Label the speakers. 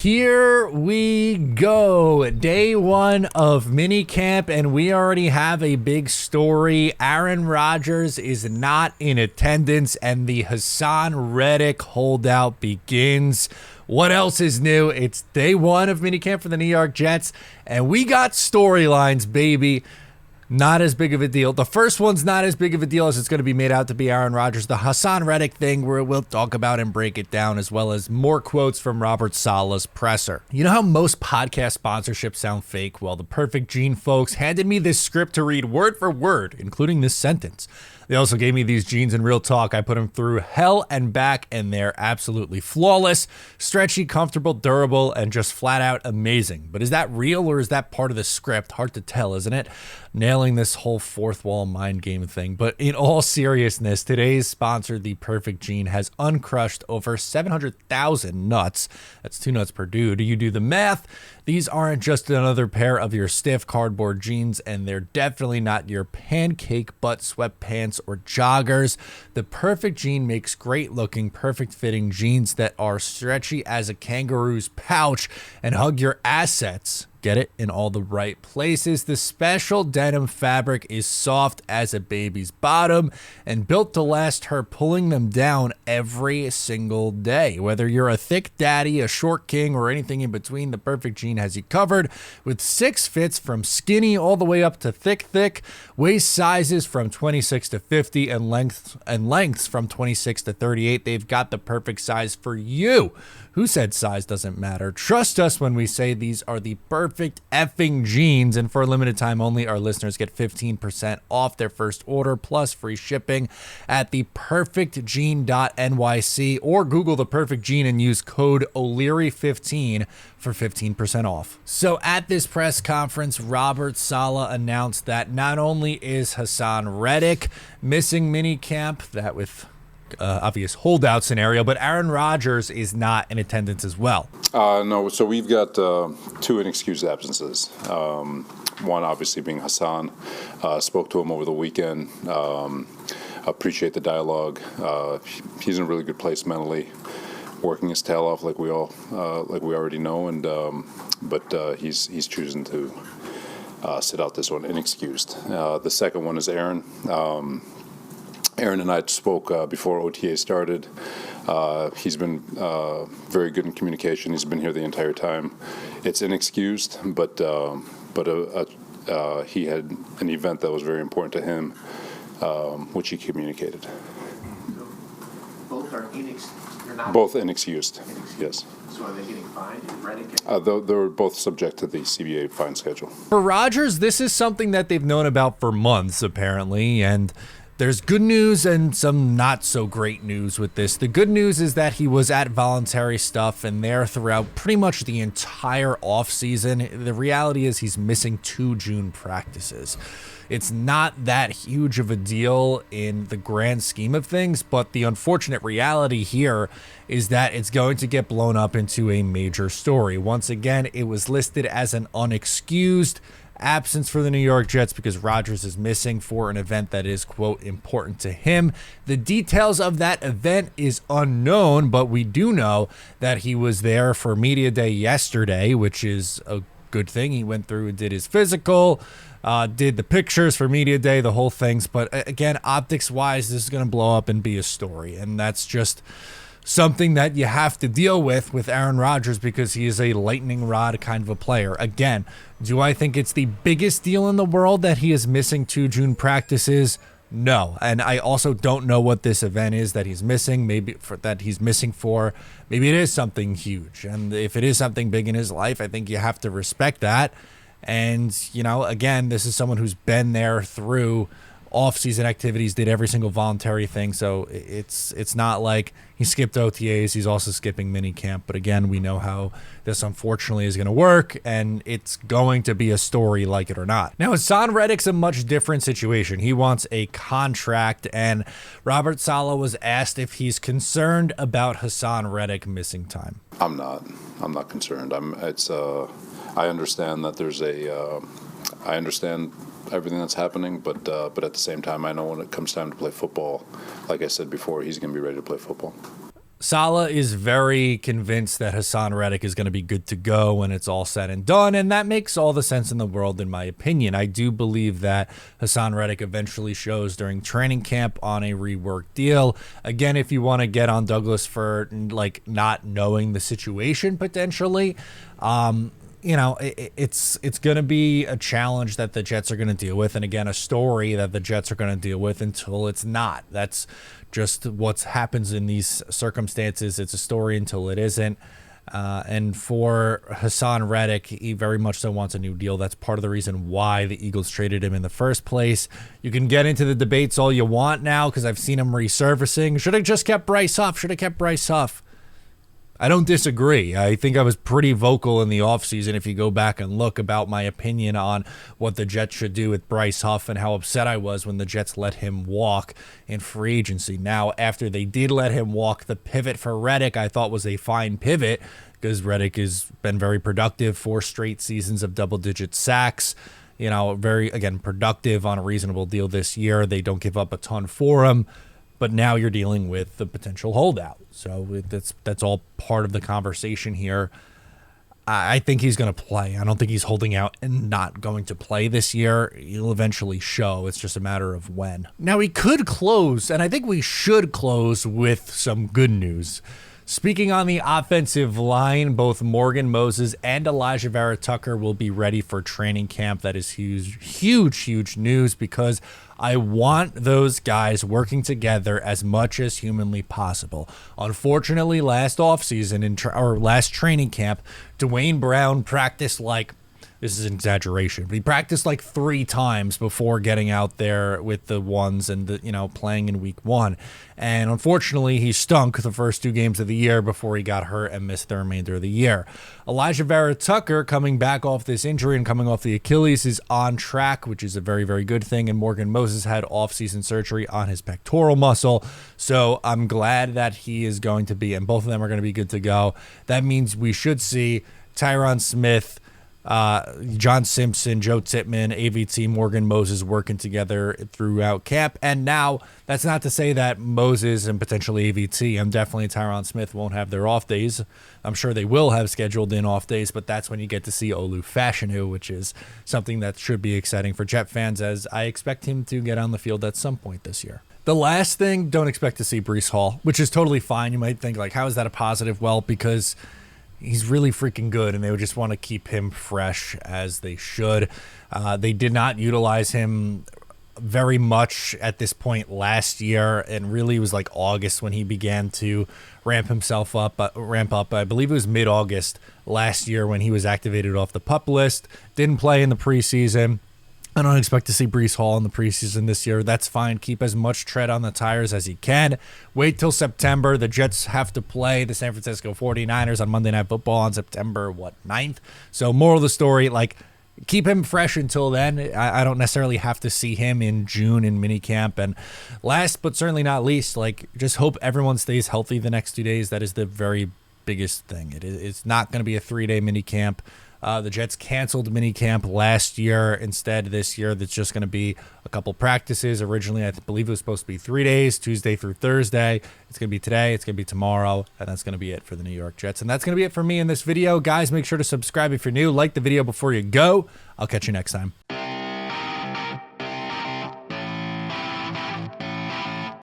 Speaker 1: Here we go. Day one of minicamp, and we already have a big story. Aaron Rodgers is not in attendance, and the Haason Reddick holdout begins. What else is new? It's day one of minicamp for the New York Jets, and we got storylines, baby. Not as big of a deal. The first one's not as big of a deal as it's going to be made out to be Aaron Rodgers. The Haason Reddick thing, where we'll talk about and break it down, as well as more quotes from Robert Saleh's presser. You know how most podcast sponsorships sound fake? Well, the Perfect Gene folks handed me this script to read word for word, including this sentence. They also gave me these jeans in real talk. I put them through hell and back, and they're absolutely flawless, stretchy, comfortable, durable, and just flat out amazing. But is that real, or is that part of the script? Hard to tell, isn't it? Nailing this whole fourth wall mind game thing. But in all seriousness, today's sponsor, The Perfect Gene, has uncrushed over 700,000 nuts. That's 2 nuts per dude. You do the math. These aren't just another pair of your stiff cardboard jeans, and they're definitely not your pancake butt sweatpants or joggers. The Perfect Gene makes great looking, perfect fitting jeans that are stretchy as a kangaroo's pouch and hug your assets. Get it? In all the right places. The special denim fabric is soft as a baby's bottom and built to last her pulling them down every single day. Whether you're a thick daddy, a short king, or anything in between, the Perfect Gene has you covered with 6 fits from skinny all the way up to thick, waist sizes from 26 to 50, and lengths from 26 to 38. They've got the perfect size for you. Who said size doesn't matter? Trust us when we say these are the perfect effing jeans, and for a limited time only, our listeners get 15% off their first order plus free shipping at theperfectgene.nyc, or Google The Perfect Gene and use code O'Leary15 for 15% off. So at this press conference, Robert Saleh announced that not only is Haason Reddick missing minicamp, that with obvious holdout scenario, but Aaron Rodgers is not in attendance as well.
Speaker 2: No, so we've got 2 inexcused absences. One obviously being Haason. Spoke to him over the weekend. Appreciate the dialogue. He's in a really good place mentally, working his tail off like we already know, and but he's choosing to sit out this one inexcused. The second one is Aaron. Aaron and I spoke before OTA started. He's been very good in communication. He's been here the entire time. It's inexcused, but he had an event that was very important to him, which he communicated.
Speaker 3: Both are
Speaker 2: both inexcused. Yes.
Speaker 3: So are they getting fined?
Speaker 2: They're both subject to the CBA fine schedule.
Speaker 1: For Rodgers, this is something that they've known about for months, apparently, and there's good news and some not so great news with this. The good news is that he was at voluntary stuff and there throughout pretty much the entire offseason. The reality is he's missing 2 June practices. It's not that huge of a deal in the grand scheme of things, but the unfortunate reality here is that it's going to get blown up into a major story. Once again, it was listed as an unexcused absence for the New York Jets because Rodgers is missing for an event that is, quote, important to him. The details of that event is unknown, but we do know that he was there for Media Day yesterday, which is a good thing. He went through and did his physical, did the pictures for Media Day, the whole things. But again, optics-wise, this is going to blow up and be a story, and that's just something that you have to deal with Aaron Rodgers because he is a lightning rod kind of a player. Again, do I think it's the biggest deal in the world that he is missing 2 June practices? No. And I also don't know what this event is that he's missing. Maybe it is something huge. And if it is something big in his life, I think you have to respect that. And, again, this is someone who's been there through off-season activities, did every single voluntary thing, so it's not like he skipped OTAs. He's also skipping minicamp, but again, we know how this unfortunately is going to work, and it's going to be a story, like it or not. Now, Haason Reddick's a much different situation. He wants a contract, and Robert Saleh was asked if he's concerned about Haason Reddick missing time.
Speaker 2: I'm not concerned. I understand that there's I understand everything that's happening, but at the same time, I know when it comes time to play football, like I said before, he's going to be ready to play football.
Speaker 1: Saleh is very convinced that Haason Reddick is going to be good to go when it's all said and done, and that makes all the sense in the world in my opinion. I do believe that Haason Reddick eventually shows during training camp on a rework deal. Again, if you want to get on Douglas for like not knowing the situation potentially, you know, it's going to be a challenge that the Jets are going to deal with, and again, a story that the Jets are going to deal with until it's not. That's just what happens in these circumstances. It's a story until it isn't. And for Haason Reddick, he very much so wants a new deal. That's part of the reason why the Eagles traded him in the first place. You can get into the debates all you want now because I've seen him resurfacing. Should have just kept Bryce Huff. Should have kept Bryce Huff. I don't disagree. I think I was pretty vocal in the offseason, if you go back and look, about my opinion on what the Jets should do with Bryce Huff and how upset I was when the Jets let him walk in free agency. Now, after they did let him walk, the pivot for Reddick I thought was a fine pivot because Reddick has been very productive, 4 straight seasons of double-digit sacks. You know, very, again, productive on a reasonable deal this year. They don't give up a ton for him. But now you're dealing with the potential holdout. So that's all part of the conversation here. I think he's going to play. I don't think he's holding out and not going to play this year. He'll eventually show. It's just a matter of when. Now, he could close, and I think we should close with some good news. Speaking on the offensive line, both Morgan Moses and Elijah Vera Tucker will be ready for training camp. That is huge news because I want those guys working together as much as humanly possible. Unfortunately, last offseason or last training camp, Dwayne Brown practiced like, this is an exaggeration, but he practiced like 3 times before getting out there with the ones and the, you know, playing in week 1. And unfortunately, he stunk the first 2 games of the year before he got hurt and missed the remainder of the year. Elijah Vera Tucker, coming back off this injury and coming off the Achilles, is on track, which is a very good thing. And Morgan Moses had off-season surgery on his pectoral muscle. So I'm glad that he is going to be, and both of them are going to be good to go. That means we should see Tyron Smith, John Simpson, Joe Tippmann, AVT, Morgan Moses working together throughout camp. And now, that's not to say that Moses and potentially AVT and definitely Tyron Smith won't have their off days. I'm sure they will have scheduled in off days, but that's when you get to see Olu Fashanu, which is something that should be exciting for Jet fans, as I expect him to get on the field at some point this year. The last thing, don't expect to see Breece Hall, which is totally fine. You might think, like, how is that a positive? Well, because he's really freaking good, and they would just want to keep him fresh as they should. They did not utilize him very much at this point last year, and really it was like August when he began to ramp up. I believe it was mid-August last year when he was activated off the PUP list. Didn't play in the preseason. I don't expect to see Breece Hall in the preseason this year. That's fine. Keep as much tread on the tires as you can. Wait till September. The Jets have to play the San Francisco 49ers on Monday Night Football on September 9th. So moral of the story, like, keep him fresh until then. I don't necessarily have to see him in June in minicamp. And last but certainly not least, like, just hope everyone stays healthy the next 2 days. That is the very biggest thing. It's not going to be a 3-day minicamp. The Jets canceled minicamp last year. Instead, this year, that's just going to be a couple practices. Originally, I believe it was supposed to be 3 days, Tuesday through Thursday. It's going to be today. It's going to be tomorrow. And that's going to be it for the New York Jets. And that's going to be it for me in this video. Guys, make sure to subscribe if you're new. Like the video before you go. I'll catch you next time.